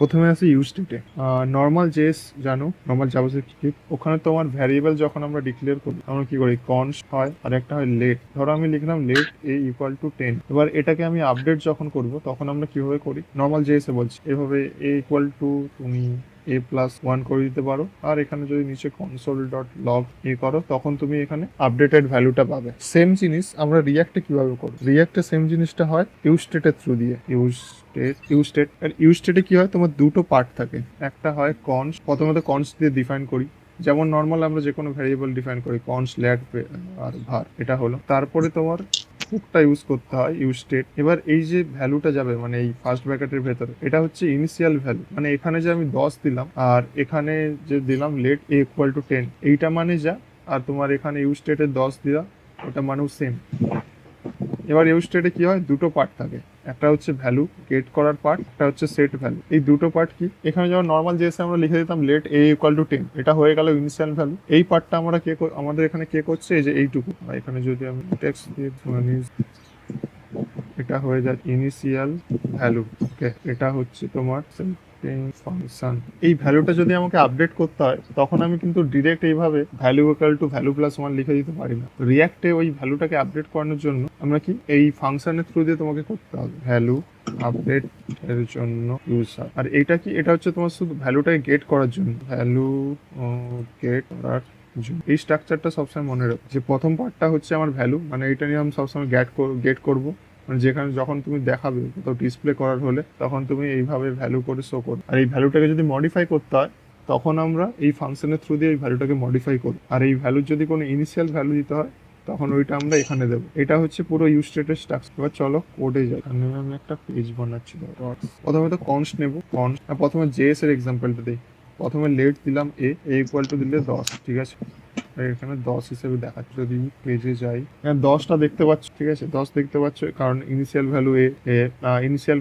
প্রথমে আছে ইউজ স্টেটে নর্মাল জেস জানো, নর্মাল জাভাস্ক্রিপ্ট, ওখানে তোমার ভ্যারিয়েবল যখন আমরা ডিক্লেয়ার করি আমরা কি করি, কনস্ট হয় আর একটা হয় লেট। ধরো আমি লিখলাম লেট এ ইকুয়াল টু 10। এবার এটাকে আমি আপডেট যখন করব তখন আমরা কিভাবে করি, নর্মাল জেস এ বলছি, এভাবে এ ইকুয়াল টু তুমি a+1 করে দিতে পারো। আর এখানে যদি নিচে কনসোল ডট লগ করো তখন তুমি এখানে আপডেটেড ভ্যালুটা পাবে। সেম জিনিস আমরা রিয়াক্টে কিভাবে করব, রিয়াক্টে সেম জিনিসটা হয় ইউজ স্টেটের থ্রু দিয়ে। ইউজ স্টেটে কি হয়, তোমার দুটো পার্ট থাকে, একটা হয় কনস্ট, প্রথমত কনস্ট দিয়ে ডিফাইন করি, যেমন নর্মাল আমরা যে কোনো ভ্যারিয়েবল ডিফাইন করি কনস্ট ল্যাট আর var, এটা হলো। তারপরে তোমার হুকটা ইউজ করতে হয় ইউজ স্টেট। এবার এই যে ভ্যালুটা যাবে মানে এই ফার্স্ট ব্র্যাকেটের ভেতরে, এটা হচ্ছে ইনিশিয়াল ভ্যালু, মানে এখানে যে আমি 10 দিলাম আর এখানে যে দিলাম লেট এ ইকুয়াল টু 10, এইটা মানে যা, আর তোমার এখানে ইউজ স্টেটে 10 দিলাম ওটা মানেও সেম। এবার ইউজ স্টেটে কি হয়, দুটো পার্ট থাকে, একটা হচ্ছে ভ্যালু গেট করার পার্ট, একটা হচ্ছে সেট ভ্যালু। এই দুটো পার্ট কি, এখানে যেমন নর্মাল জেএসএ আমরা লিখে দিতাম লেট এ ইকুয়াল টু 10, এটা হয়ে গেল ইনিশিয়াল ভ্যালু। এই পার্টটা আমরা আমাদের এখানে কে করছে, এই যে এইটুকু, এখানে যদি আমি টেক্সট দিয়ে এটা হয়ে যায় ইনিশিয়াল ভ্যালু। ওকে, এটা হচ্ছে তোমার ফাংশন। এই ভ্যালুটা যদি আমাকে আপডেট করতে হয় তখন আমি কিন্তু ডিরেক্ট এইভাবে ভ্যালু ইকুয়াল টু ভ্যালু+1 লিখে দিতে পারি না। রিয়াক্টে ওই ভ্যালুটাকে আপডেট করানোর জন্য আমরা কি এই ফাংশনের থ্রু দিয়ে তোমাকে করতে হবে ভ্যালু আপডেট এর জন্য ইউজার। আর এইটা কি, এটা হচ্ছে তোমার শুধু ভ্যালুটাকে গেট করার জন্য, ভ্যালু গেট করার। এই স্ট্রাকচারটা সবসময় মনে রাখো যে প্রথম পার্টটা হচ্ছে আমার ভ্যালু, মানে এটা নিয়ে আমি সবসময় গেট করবো, মানে যেখানে যখন তুমি দেখাবে কোথাও ডিসপ্লে করার হলে তখন তুমি এইভাবে ভ্যালু করে শো করো। আর এই ভ্যালুটাকে যদি মডিফাই করতে হয় তখন আমরা এই ফাংশনের থ্রু দিয়ে এই ভ্যালুটাকে মডিফাই করি। আর এই ভ্যালুর যদি কোনো ইনিশিয়াল ভ্যালু দিতে হয় তখন ওইটা আমরা এখানে দেবো। এটা হচ্ছে পুরো ইউজ স্টেটের স্ট্রাকচার। এবার চলো কোডে যাই। এখানে আমি একটা পেজ বানাচ্ছি, প্রথমে তো কনস্ট নেবো, কনস্ট প্রথমে জেএস এর এক্সাম্পলটা দিই। প্রথমে লেট দিলাম এ ইকুয়াল টু দিলে 10, ঠিক আছে, এখানে 10 হিসেবে দেখাচ্ছে। যদি পেজে যাই এখানে 10টা দেখতে পাচ্ছ, ঠিক আছে, 10 দেখতে পাচ্ছ কারণ ইনিশিয়াল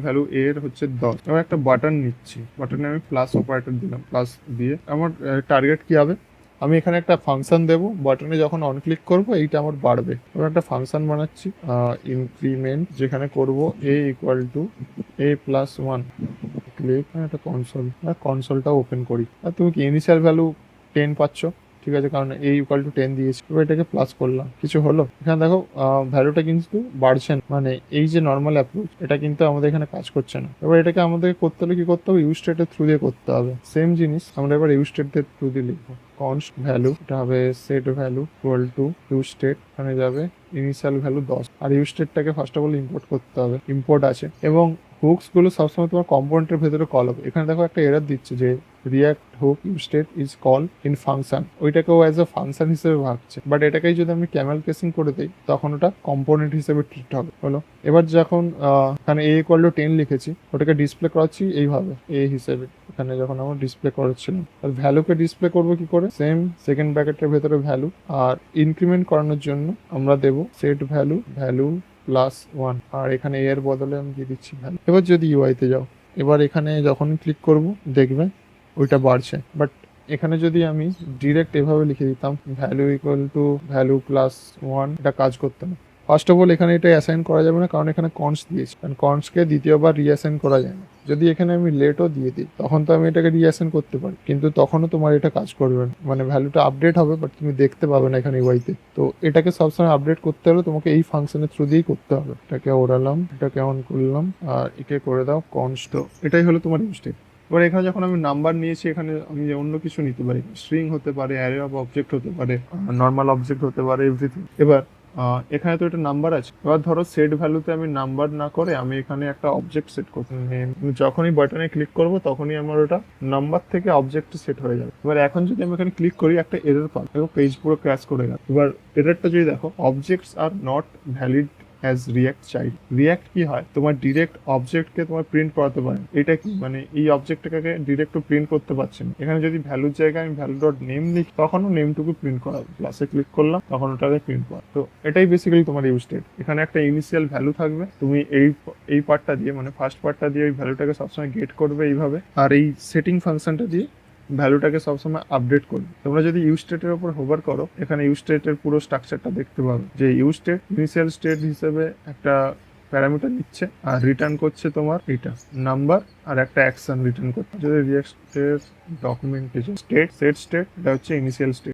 ভ্যালু এর হচ্ছে 10। এবার একটা বাটন নিচ্ছি, বাটনে আমি প্লাস অপারেটর দিলাম, প্লাস দিয়ে আমার টার্গেট কি হবে, আমি এখানে একটা ফাংশন দেবো, বাটনে যখন অন ক্লিক করবো এইটা আমার বাড়বে। এবার একটা ফাংশন বানাচ্ছি ইনক্রিমেন্ট, যেখানে করব এ ইকুয়াল টু a+1 ক্লিক, একটা কনসোলটা ওপেন করি। আর তুমি কি ইনিশিয়াল ভ্যালু 10 পাচ্ছ, ঠিক আছে, কারণ এ ইকুয়াল টু 10 দিয়েছি। এবার এটাকে প্লাস করলাম, কিছু হলো, এখানে দেখো ভ্যালুটা কিন্তু বাড়ছে না, মানে এই যে নর্মাল অ্যাপ্রোচ এটা কিন্তু আমাদের এখানে কাজ করছে না। এবার এটাকে আমাদের করতে হলে কি করতে হবে, ইউজ স্টেটের থ্রু দিয়ে করতে হবে। সেম জিনিস আমরা এবার ইউজ স্টেটের থ্রু দিয়ে লিখবো, কনস্ট ভ্যালু, এটা হবে set value equal to use state, এখানে যাবে ইনিশিয়াল ভ্যালু 10। আর ইউজ স্টেটটাকে ফার্স্ট অফ অল ইম্পোর্ট করতে হবে, ইম্পোর্ট আছে। এবং হুকস গুলো সবসময় তোমার কম্পোনেন্টের ভেতরে কল হবে। এখানে দেখো একটা এরর দিচ্ছে যে React hook use state is call in function, ওইটাকেও অ্যাজ এ ফাংশন হিসেবে ভাবছে, বাট এটাকেই যদি আমি ক্যামেল কেসিং করে দিই তখন ওটা কম্পোনেন্ট হিসেবে ট্রিট হবে। হলো, এবার যখন এখানে এ ইকুয়াল টু 10 লিখেছি ওটাকে ডিসপ্লে করাচ্ছি এইভাবে এ হিসেবে, এখানে যখন আমরা ডিসপ্লে করাচ্ছিলাম। আর ভ্যালুকে ডিসপ্লে করবো কি করে, সেম সেকেন্ড ব্র্যাকেটের ভেতরে ভ্যালু, আর ইনক্রিমেন্ট করানোর জন্য আমরা দেবো সেট ভ্যালু+1, আর এখানে এর বদলে আমি দিয়ে দিচ্ছি ভ্যালু। এবার যদি ইউআইতে যাও, এবার এখানে যখন ক্লিক করব দেখবে ওইটা বাড়ছে, বাট এখানে যদি আমি ডিরেক্ট এভাবে লিখে দিতাম ভ্যালু ইকুয়াল টু ভ্যালু+1, এটা কাজ করতো না। ফার্স্ট অফ অল এখানে এটা অ্যাসাইন করা যাবে না কারণ এখানে কনস্ট দিয়েছি, কারণ কনস্টকে দ্বিতীয়বার রিঅ্যাসাইন করা যায় না। যদি এখানে আমি লেটও দিয়ে দিই তখন তো আমি এটাকে রিঅ্যাসাইন করতে পারি, কিন্তু তখনও তোমার এটা কাজ করবে না, মানে ভ্যালুটা আপডেট হবে বাট তুমি দেখতে পাবে না এখানে ইউআইতে। তো এটাকে সবসময় আপডেট করতে হলে তোমাকে এই ফাংশনের থ্রু দিয়েই করতে হবে। এটাকে ওড়ালাম, এটাকে অন করলাম, আর একে করে দাও কনস্ট। এটাই হলো তোমার ইউজ স্টেট। এবার এখানে যখন আমি নাম্বার নিয়েছি এখানে আমি অন্য কিছু নিতে পারি, স্ট্রিং হতে পারে, অ্যারে অফ অবজেক্ট হতে পারে, নর্মাল অবজেক্ট হতে পারে, এভরিথিং। এবার এখানে তো এটা নাম্বার আছে, এবার ধরো সেট ভ্যালুতে আমি নাম্বার না করে আমি এখানে একটা অবজেক্ট সেট করতে, যখনই বাটনে ক্লিক করব তখনই আমার ওটা নাম্বার থেকে অবজেক্ট সেট হয়ে যাবে। এবার এখন যদি আমি এখানে ক্লিক করি একটা এরর পাবো, দেখো পেজ পুরো ক্র্যাশ করে গেল। এবার এররটা যদি দেখো, objects are not valid as react child. React কি হয়, তোমার ডিরেক্ট অবজেক্টকে তোমার প্রিন্ট করাতে পারে, এটা কি মানে এই অবজেক্টটাকে ডিরেক্ট প্রিন্ট করতে পারছে না। এখানে যদি ভ্যালুর জায়গায় আমি ভ্যালু ডট নেম লিখি তখনও নেমটুকু প্রিন্ট করাবে, প্লাসে ক্লিক করলাম তখন ওটাকে প্রিন্ট করা। তো এটাই বেসিক্যালি তোমার ইউজ স্টেট। এখানে একটা ইনিশিয়াল ভ্যালু থাকবে, তুমি এই পার্টটা দিয়ে মানে ফার্স্ট পার্টটা দিয়ে ওই ভ্যালুটাকে সবসময় গেট করবে এইভাবে, আর এই সেটিং ফাংশনটা দিয়ে ভ্যালুটাকে সবসময় আপডেট করবে। তোমরা যদি ইউজ স্টেটের উপর হোভার করো এখানে ইউজ স্টেটের পুরো স্ট্রাকচারটা দেখতে পাবে, যে ইউজ স্টেট ইনিশিয়াল স্টেট হিসেবে একটা প্যারামিটার নিচ্ছে আর রিটার্ন করছে তোমার এটা নাম্বার আর একটা অ্যাকশন রিটার্ন করছে। যদি রিয়াক্টের ডকুমেন্টেশন স্টেট সেট স্টেট, এটা হচ্ছে ইনিশিয়াল স্টেট।